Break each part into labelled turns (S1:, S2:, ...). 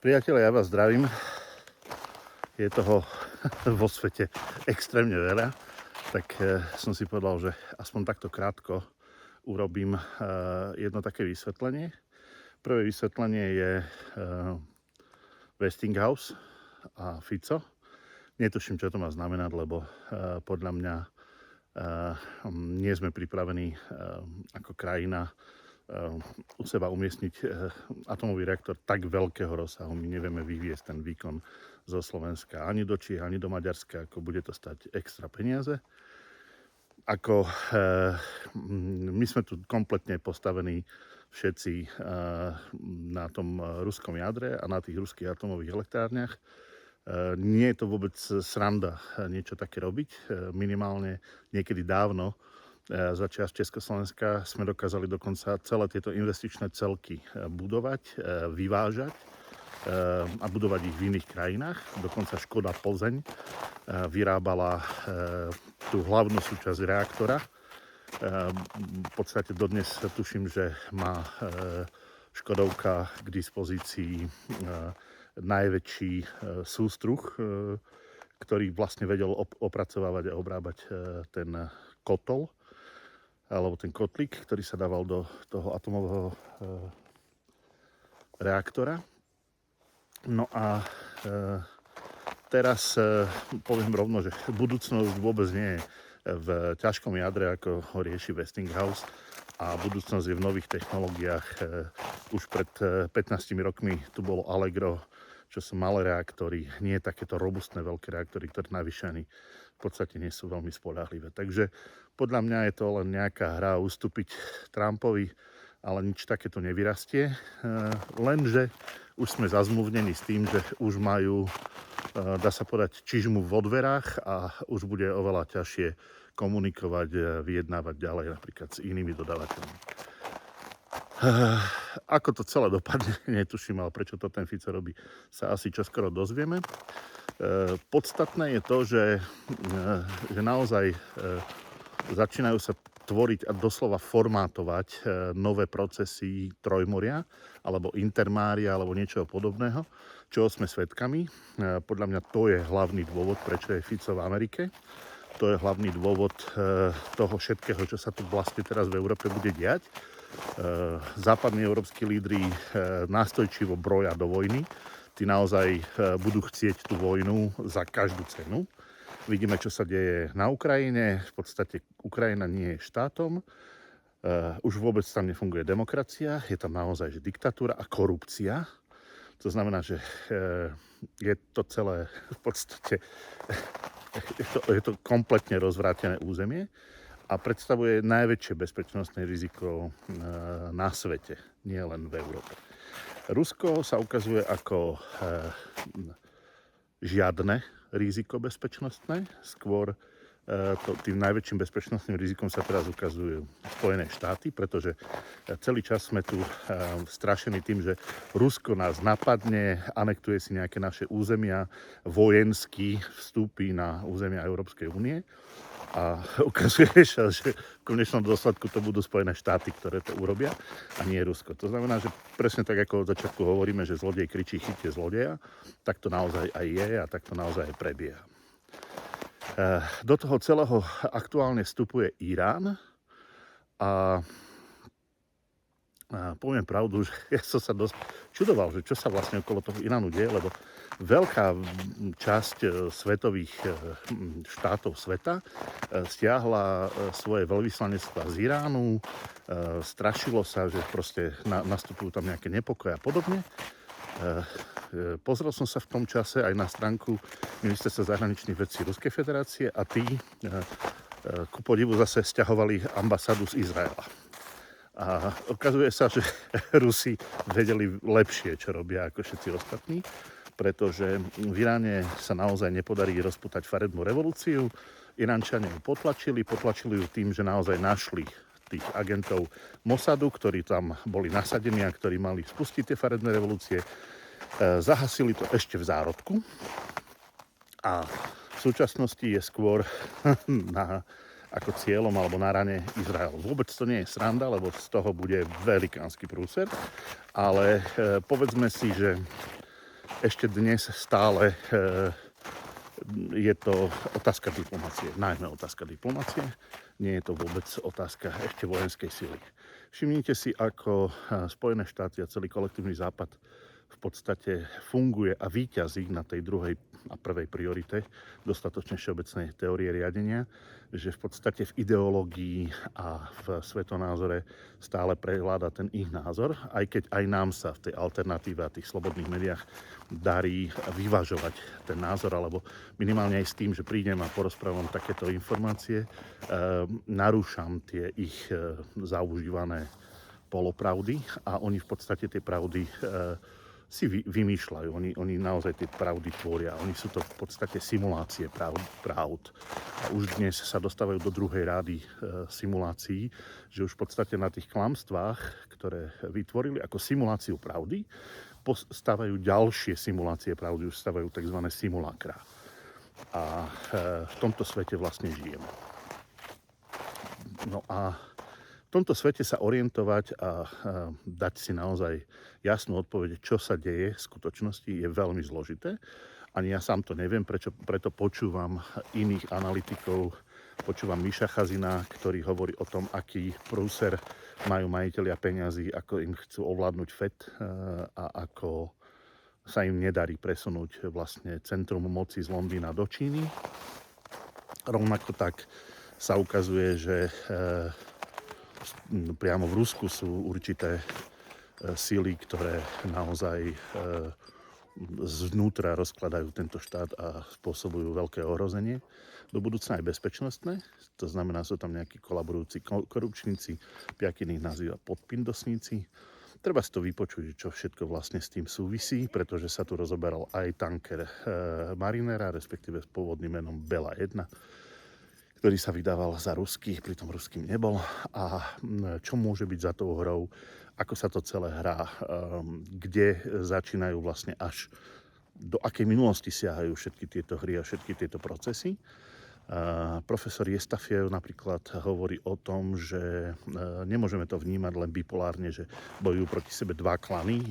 S1: Priatelia, ja vás zdravím. Je toho vo svete extrémne veľa, tak som si povedal, že aspoň takto krátko urobím jedno také vysvetlenie. Prvé vysvetlenie je Westinghouse a Fico. Netuším, čo to má znamenať, lebo podľa mňa nie sme pripravení ako krajina u seba umiestniť atomový reaktor tak veľkého rozsahu. My nevieme vyviesť ten výkon zo Slovenska ani do Čiech, ani do Maďarska, ako bude to stať extra peniaze. My sme tu kompletne postavení všetci na tom ruskom jadre a na tých ruských atomových elektrárniach. Nie je to vôbec sranda niečo také robiť. Minimálne niekedy dávno za čias Československa sme dokázali dokonca celé tieto investičné celky budovať, vyvážať a budovať ich v iných krajinách. Dokonca Škoda Plzeň vyrábala tú hlavnú súčasť reaktora. V podstate dodnes tuším, že má Škodovka k dispozícii najväčší sústruh, ktorý vlastne vedel opracovávať a obrábať ten kotol, alebo ten kotlík, ktorý sa dával do toho atomového reaktora. No a teraz poviem rovno, že budúcnosť vôbec nie je v ťažkom jadre, ako ho rieši Westinghouse, a budúcnosť je v nových technológiách. Už pred 15 rokmi tu bolo Allegro, čo sú malé reaktory, nie takéto robustné veľké reaktory, ktoré navyše ani v podstate nie sú veľmi spoľahlivé. Takže podľa mňa je to len nejaká hra ustúpiť Trumpovi, ale nič takéto nevyrastie. Lenže už sme zazmluvnení s tým, že už majú, dá sa povedať, čižmu vo dverách a už bude oveľa ťažšie komunikovať, vyjednávať ďalej napríklad s inými dodávateľmi. Ako to celé dopadne, netuším, ale prečo to ten Fico robí, sa asi čoskoro dozvieme. Podstatné je to, že naozaj začínajú sa tvoriť a doslova formátovať nové procesy Trojmoria alebo Intermária alebo niečoho podobného, čoho sme svedkami. Podľa mňa to je hlavný dôvod, prečo je Fico v Amerike. To je hlavný dôvod toho všetkého, čo sa tu vlastne teraz v Európe bude diať. Západní európski lídri nástojčivo broja do vojny. Tí naozaj budú chcieť tú vojnu za každú cenu. Vidíme, čo sa deje na Ukrajine. V podstate Ukrajina nie je štátom. Už vôbec tam nefunguje demokracia. Je tam naozaj diktatúra a korupcia. To znamená, že je to celé v podstate je to kompletne rozvrátené územie a predstavuje najväčšie bezpečnostné riziko na svete, nie len v Európe. Rusko sa ukazuje ako žiadne riziko bezpečnostné, skôr tým najväčším bezpečnostným rizikom sa teraz ukazujú Spojené štáty, pretože celý čas sme tu strašení tým, že Rusko nás napadne, anektuje si nejaké naše územia, vojensky vstúpi na územia Európskej únie a ukazuje sa, že v konečnom dôsledku to budú Spojené štáty, ktoré to urobia a nie Rusko. To znamená, že presne tak, ako od začiatku hovoríme, že zlodej kričí chyťte zlodeja, tak to naozaj aj je a tak to naozaj aj prebieha. Do toho celého aktuálne vstupuje Irán a poviem pravdu, že ja som sa dosť čudoval, že čo sa vlastne okolo toho Iránu deje, lebo veľká časť svetových štátov sveta stiahla svoje veľvyslanectvá z Iránu, strašilo sa, že proste nastupujú tam nejaké nepokoje a podobne. Pozrel som sa v tom čase aj na stránku Ministerstva zahraničných vecí Ruskej federácie a tí ku podivu zase sťahovali ambasádu z Izraela. A ukazuje sa, že Rusi vedeli lepšie, čo robia ako všetci ostatní, pretože v Iráne sa naozaj nepodarí rozputať farebnú revolúciu. Iránčania ju potlačili ju tým, že naozaj našli tých agentov Mossadu, ktorí tam boli nasadení a ktorí mali spustiť tie farebné revolúcie. Zahasili to ešte v zárodku a v súčasnosti je skôr ako cieľom alebo na rane Izrael. Vôbec to nie je sranda, lebo z toho bude velikánsky prúser, ale povedzme si, že ešte dnes stále je to otázka diplomácie, najmä otázka diplomácie. Nie je to vôbec otázka ešte vojenskej sily. Všimnite si, ako Spojené štáty a celý kolektívny západ v podstate funguje a víťazí na tej druhej a prvej priorite dostatočne všeobecnej teórie riadenia, že v podstate v ideológii a v svetonázore stále prevláda ten ich názor, aj keď aj nám sa v tej alternatíve a tých slobodných médiách darí vyvažovať ten názor, alebo minimálne aj s tým, že prídem a porozprávam takéto informácie, narúšam tie ich zaužívané polopravdy a oni v podstate tie pravdy si vymýšľajú. Oni naozaj tie pravdy tvoria. Oni sú to v podstate simulácie pravd. A už dnes sa dostávajú do druhej rády simulácií, že už v podstate na tých klamstvách, ktoré vytvorili ako simuláciu pravdy, stávajú ďalšie simulácie pravdy, už stávajú tzv. Simulakra. A v tomto svete vlastne žijeme. No a v tomto svete sa orientovať a dať si naozaj jasnú odpoveď, čo sa deje v skutočnosti, je veľmi zložité. Ani ja sám to neviem, preto počúvam iných analytikov, počúvam Miša Chazina, ktorý hovorí o tom, aký prúser majú majitelia peňazí, ako im chcú ovládnuť FED a ako sa im nedarí presunúť vlastne centrum moci z Londýna do Číny. Rovnako tak sa ukazuje, že priamo v Rusku sú určité síly, ktoré naozaj zvnútra rozkladajú tento štát a spôsobujú veľké ohrozenie. Do budúcna aj bezpečnostné, to znamená, sú tam nejakí kolaborujúci korupčníci, Piakin ich nazýva podpindosníci. Treba si to vypočuť, čo všetko vlastne s tým súvisí, pretože sa tu rozoberal aj tanker Marinera, respektíve s pôvodným menom Bela 1, ktorý sa vydával za ruských, pritom ruským nebol. A čo môže byť za tou hrou, ako sa to celé hrá, kde začínajú vlastne až do akej minulosti siahajú všetky tieto hry a všetky tieto procesy. Profesor Jestafiev napríklad hovorí o tom, že nemôžeme to vnímať len bipolárne, že bojujú proti sebe dva klany,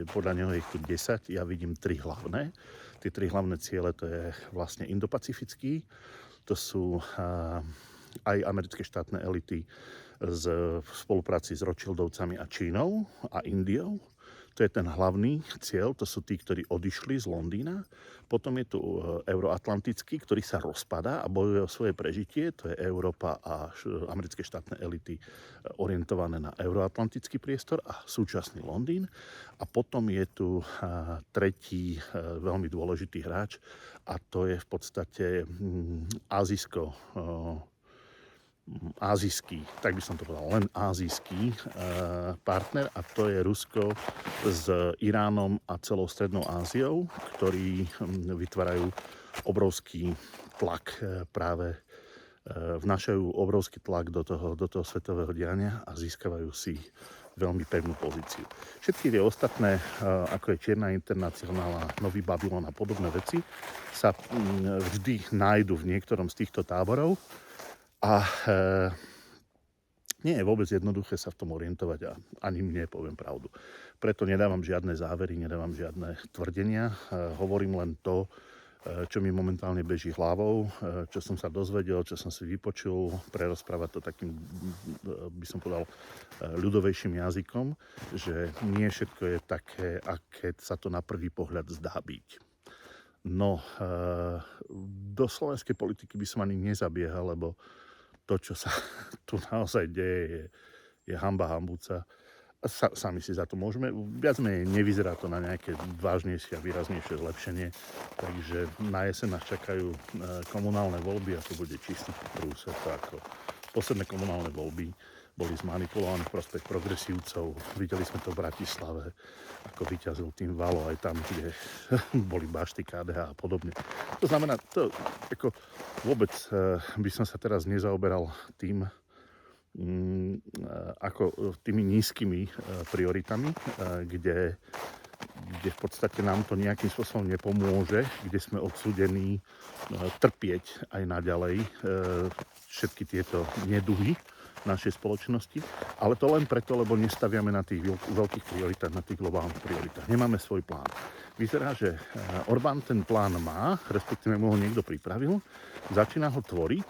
S1: podľa neho je ich tu 10, ja vidím 3 hlavné. Tie 3 hlavné ciele, to je vlastne indopacifický, to sú aj americké štátne elity v spolupráci s Rothschildovcami a Čínou a Indiou. To je ten hlavný cieľ, to sú tí, ktorí odišli z Londýna. Potom je tu euroatlantický, ktorý sa rozpadá a bojuje o svoje prežitie. To je Európa a americké štátne elity orientované na euroatlantický priestor a súčasný Londýn. A potom je tu tretí veľmi dôležitý hráč a to je v podstate ázijský, tak by som to povedal, len ázijský partner a to je Rusko s Iránom a celou Strednou Áziou, ktorí vytvárajú obrovský tlak práve vnášajú obrovský tlak do toho svetového diania a získavajú si veľmi pevnú pozíciu. Všetky tie ostatné, ako je Čierna internacionála, Nový Babylon a podobné veci, sa vždy nájdu v niektorom z týchto táborov a nie je vôbec jednoduché sa v tom orientovať a ani mne poviem pravdu. Preto nedávam žiadne závery, nedávam žiadne tvrdenia, hovorím len to, čo mi momentálne beží hlavou, čo som sa dozvedel, čo som si vypočul, prerozprávať to takým, by som povedal, ľudovejším jazykom, že nie všetko je také, aké sa to na prvý pohľad zdá byť. No, do slovenskej politiky by som ani nezabiehal, lebo to, čo sa tu naozaj deje, je hanba hambúca. Sami si za to môžeme. Viac menej nevyzerá to na nejaké vážnejšie a výraznejšie zlepšenie. Takže na jeseň nás čakajú komunálne voľby a to bude čistý prúser. Ako posledné komunálne voľby boli zmanipulované v prospech progresívcov. Videli sme to v Bratislave, ako vyťazil tým Valo aj tam, kde boli bašty KDH a podobne. To znamená, ako vôbec by som sa teraz nezaoberal tým, ako tými nízkymi prioritami, kde v podstate nám to nejakým spôsobom nepomôže, kde sme odsúdení trpieť aj naďalej všetky tieto neduhy, našej spoločnosti, ale to len preto, lebo nestaviame na tých veľkých prioritách, na tých globálnych prioritách. Nemáme svoj plán. Vyzerá, že Orbán ten plán má, respektíve mu ho niekto pripravil, začína ho tvoriť,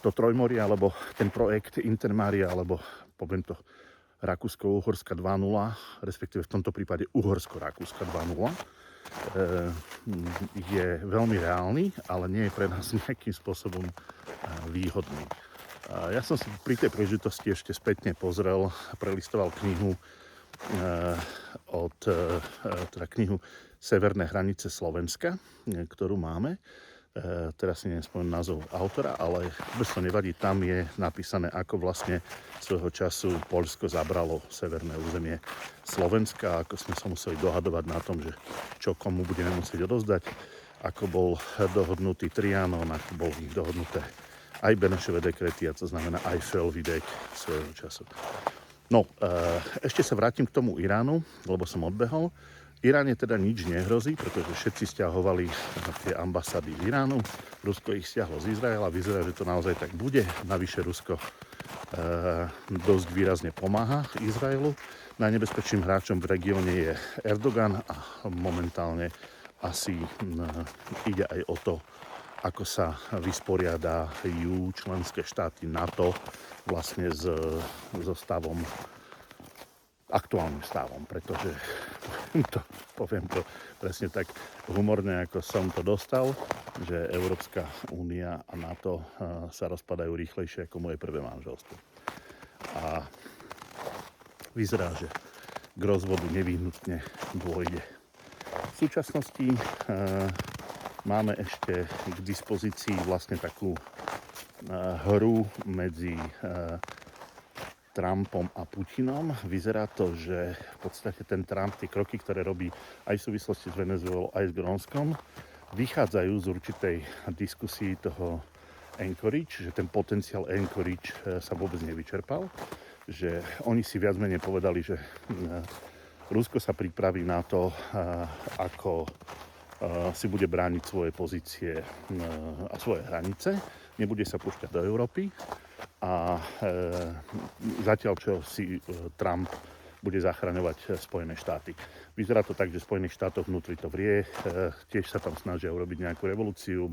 S1: to Trojmorie, alebo ten projekt Intermaria, alebo poviem to Rakúsko-Uhorska 2.0, respektíve v tomto prípade Uhorsko-Rakúska 2.0, je veľmi reálny, ale nie je pre nás nejakým spôsobom výhodný. Ja som si pri tej príležitosti ešte spätne pozrel, prelistoval knihu teda knihu Severné hranice Slovenska, ktorú máme. Teraz si neviem spomenúť názov autora, ale vôbec to nevadí, tam je napísané, ako vlastne svojho času Poľsko zabralo severné územie Slovenska, ako sme sa museli dohadovať na tom, že čo komu budeme musieť odozdať, ako bol dohodnutý Trianon, ako boli dohodnuté aj Benešové dekrety, a to znamená aj Felvidek svojho času. No, ešte sa vrátim k tomu Iránu, lebo som odbehol. Iráne teda nič nehrozí, pretože všetci stiahovali tie ambasády z Iránu. Rusko ich stiahlo z Izraela. Vyzerá, že to naozaj tak bude. Navyše Rusko dosť výrazne pomáha Izraelu. Najnebezpečným hráčom v regióne je Erdogan a momentálne asi ide aj o to, ako sa vysporiadajú členské štáty NATO vlastne so stavom, aktuálnym stavom, pretože poviem to presne tak humorne, ako som to dostal, že Európska únia a NATO sa rozpadajú rýchlejšie ako moje prvé manželstvo. A vyzerá, že k rozvodu nevyhnutne dôjde. V súčasnosti máme ešte k dispozícii vlastne takú hru medzi Trumpom a Putinom. Vyzerá to, že v podstate ten Trump, tie kroky, ktoré robí aj v súvislosti s Venezuelou, aj s Grónskom, vychádzajú z určitej diskusii toho Anchorage, že ten potenciál Anchorage sa vôbec nevyčerpal, že oni si viac menej povedali, že Rusko sa pripraví na to, ako si bude brániť svoje pozície a svoje hranice, nebude sa púšťať do Európy a zatiaľ, čo si Trump bude zachraňovať Spojené štáty. Vyzerá to tak, že v Spojených štátoch vnútri to vrie, tiež sa tam snažia urobiť nejakú revolúciu,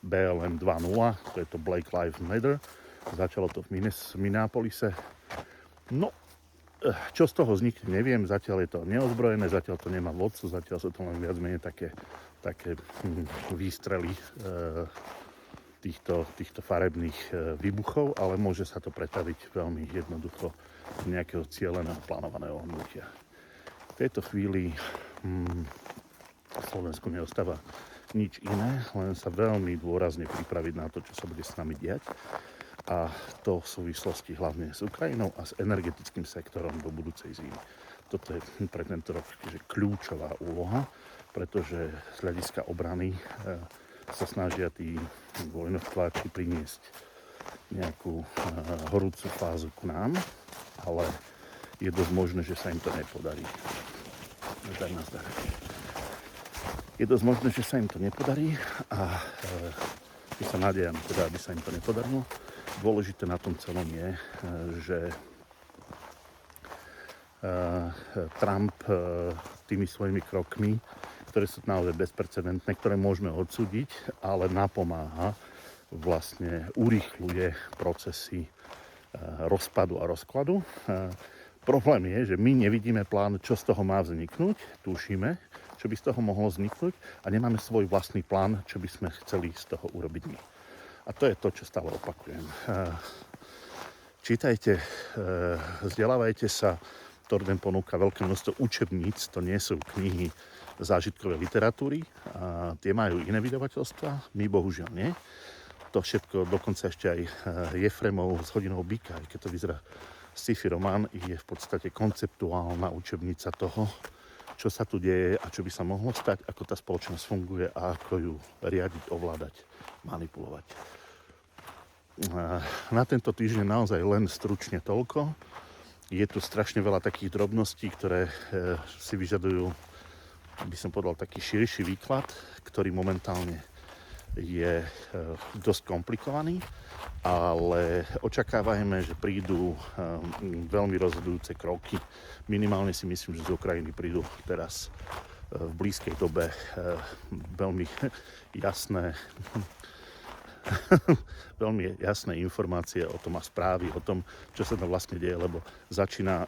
S1: BLM 2.0, to je to Black Lives Matter, začalo to v Minneapolise. No, čo z toho vznikne, neviem, zatiaľ je to neozbrojené, zatiaľ to nemá vodcu, zatiaľ sú to len viac menej také výstrely týchto farebných výbuchov, ale môže sa to pretaviť veľmi jednoducho z nejakého cieľeného plánovaného hnutia. V tejto chvíli Slovensku neostáva nič iné, len sa veľmi dôrazne pripraviť na to, čo sa bude s nami diať. A to v súvislosti hlavne s Ukrajinou a s energetickým sektorom do budúcej zimy. Toto je pre tento rok kľúčová úloha, pretože z hľadiska obrany sa snažia tí vojnoštváči priniesť nejakú horúcu fázu k nám, ale je dosť možné, že sa im to nepodarí. Je dosť možné, že sa im to nepodarí a my sa nádejame, teda, aby sa im to nepodarilo. Dôležité na tom celom je, že Trump tými svojimi krokmi, ktoré sú naozaj bezprecedentné, ktoré môžeme odsúdiť, ale napomáha, vlastne urýchľuje procesy rozpadu a rozkladu. Problém je, že my nevidíme plán, čo z toho má vzniknúť, tušíme, čo by z toho mohlo vzniknúť a nemáme svoj vlastný plán, čo by sme chceli z toho urobiť my. A to je to, čo stále opakujem. Čítajte, vzdelávajte sa. Torden ponúka veľké množstvo učebníc, to nie sú knihy zážitkovej literatúry. Tie majú iné vydavateľstva, my bohužiaľ nie. To všetko, dokonca ešte aj Jefremov z Hodinou byka, aj keď to vyzerá sci-fi román, je v podstate konceptuálna učebnica toho, čo sa tu deje a čo by sa mohlo stať, ako tá spoločnosť funguje a ako ju riadiť, ovládať, manipulovať. Na tento týždeň naozaj len stručne toľko. Je tu strašne veľa takých drobností, ktoré si vyžadujú, by som povedal, taký širší výklad, ktorý momentálne je dosť komplikovaný, ale očakávajme, že prídu veľmi rozhodujúce kroky. Minimálne si myslím, že z Ukrajiny prídu teraz v blízkej dobe veľmi jasné veľmi jasné informácie o tom a správy o tom, čo sa tam vlastne deje, lebo začína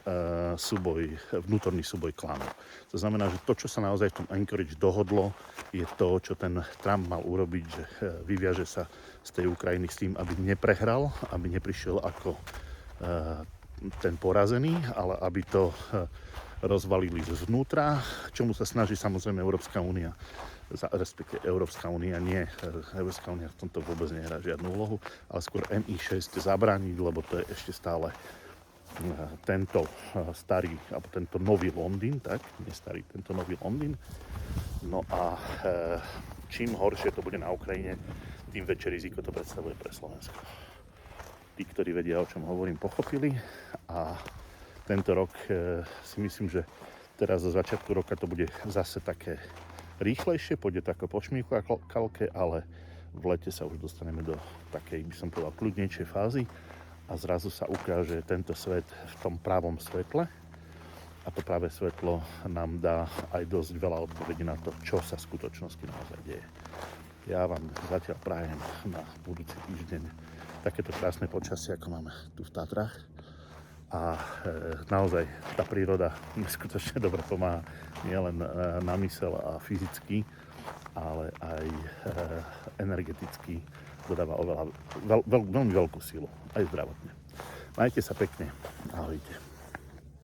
S1: vnútorný súboj klanov. To znamená, že to, čo sa naozaj v tom Anchorage dohodlo, je to, čo ten Trump mal urobiť, že vyviaže sa z tej Ukrajiny s tým, aby neprehral, aby neprišiel ako ten porazený, ale aby to rozvalili zvnútra, čomu sa snaží samozrejme Európska únia, respektíve Európska únia nie. Európska únia v tomto vôbec nehrá žiadnu úlohu, ale skôr MI6 zabrániť, lebo to je ešte stále tento starý, alebo tento nový Londýn, tak? Nie starý, tento nový Londýn. No a čím horšie to bude na Ukrajine, tým väčšie riziko to predstavuje pre Slovensko. Tí, ktorí vedia, o čom hovorím, pochopili a tento rok si myslím, že teraz zo začiatku roka to bude zase také rýchlejšie, pôjde to ako po šmíku a kalke, ale v lete sa už dostaneme do takej, by som povedal, kľudnejšej fázy a zrazu sa ukáže tento svet v tom pravom svetle a to práve svetlo nám dá aj dosť veľa odpovedí na to, čo sa v skutočnosti naozaj deje. Ja vám zatiaľ prajem na budúci týždeň takéto krásne počasie, ako máme tu v Tatrách. A naozaj tá príroda skutočne dobre pomáha nielen na myseľ a fyzicky, ale aj energeticky dodáva veľmi veľkú silu, aj zdravotne. Majte sa pekne, ahojte.